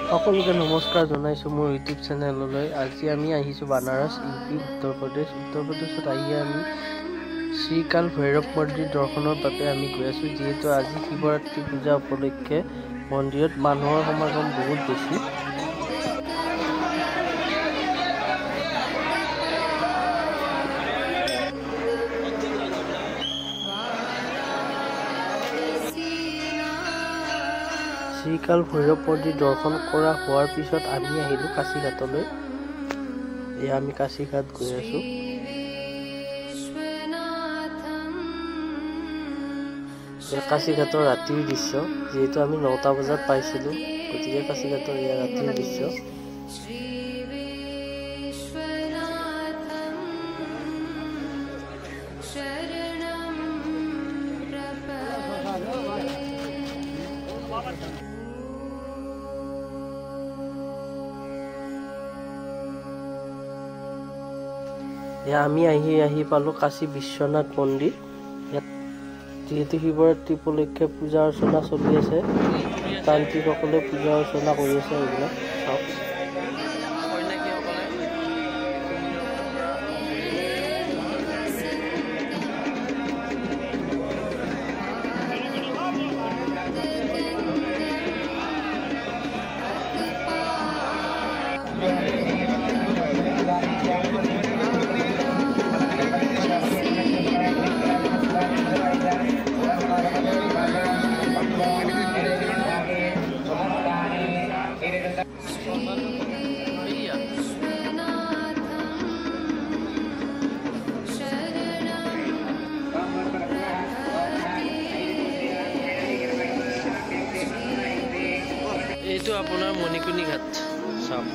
সকলোকে নমস্কাৰ জনাইছোঁ মোৰ ইউটিউব চেনেললৈ। আজি আমি আহিছোঁ বানাৰস ইউপি উত্তৰ প্ৰদেশত আহি আমি শ্ৰীকাল ভৈৰৱ মন্দিৰ দৰ্শনৰ বাবে আমি গৈ আছোঁ। যিহেতু আজি শিৱৰাত্ৰি পূজা উপলক্ষে মন্দিৰত মানুহৰ সমাগম বহুত বেছি। শ্ৰীকাল ভৈৰৱ মন্দিৰ দৰ্শন কৰা হোৱাৰ পিছত আমি আহিলোঁ কাশীঘাটলৈ। এয়া আমি কাশীঘাট গৈ আছোঁ। কাশীঘাটৰ ৰাতিৰ দৃশ্য, যিহেতু আমি 9টা বজাত পাইছিলোঁ, গতিকে কাশীঘাটৰ এয়া ৰাতিৰ দৃশ্য। আমি আহি পালোঁ কাশী বিশ্বনাথ মন্দিৰ। ইয়াত যিহেতু শিৱৰাত্ৰি উপলক্ষে পূজা অৰ্চনা চলি আছে, তান্ত্ৰিকসকলে পূজা অৰ্চনা কৰি আছে। এইবিলাক চাওক। এইটো আপোনাৰ মণিকুনি ঘাট চাওক।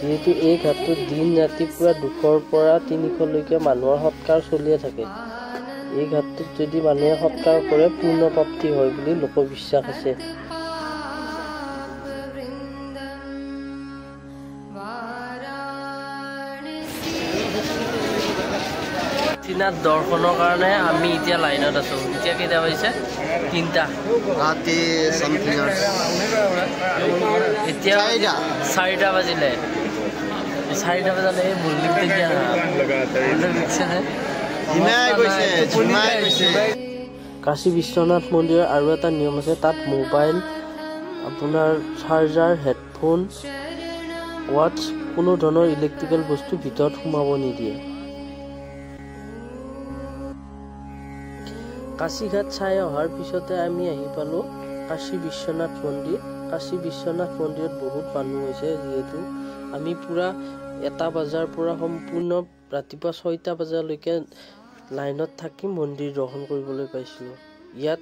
যিহেতু এই ঘাটটোত দিন ৰাতি পুৰা 200ৰ পৰা 300লৈকে মানুহৰ সৎকাৰ চলিয়ে থাকে। এই ঘাটটোত যদি মানুহে সৎকাৰ কৰে পূৰ্ণ প্ৰাপ্তি হয় বুলি লোকবিশ্বাস আছে। চীনাত দৰ্শনৰ কাৰণে আমি এতিয়া লাইনত আছোঁ। এতিয়া কেইটা বাজিছে? 3টা ৰাতি চামথিং। এতিয়া 4টা বাজিলে। 4টা বজালে এই মন্দিৰ কাশী বিশ্বনাথ মন্দিৰৰ আৰু এটা নিয়ম আছে। তাত মোবাইল, আপোনাৰ চাৰ্জাৰ, হেডফোন, ৱাটছ, কোনো ধৰণৰ ইলেক্ট্ৰিকেল বস্তু ভিতৰত সোমাব নিদিয়ে। কাশীঘাট চাই অহাৰ পিছতে আমি আহি পালোঁ কাশী বিশ্বনাথ মন্দিৰ। কাশী বিশ্বনাথ মন্দিৰত বহুত মানুহ হৈছে, যিহেতু আমি পুৰা 1টা বজাৰ পৰা সম্পূৰ্ণ ৰাতিপুৱা 6টা বজালৈকে লাইনত থাকি মন্দিৰ দৰ্শন কৰিবলৈ পাইছিলোঁ। ইয়াত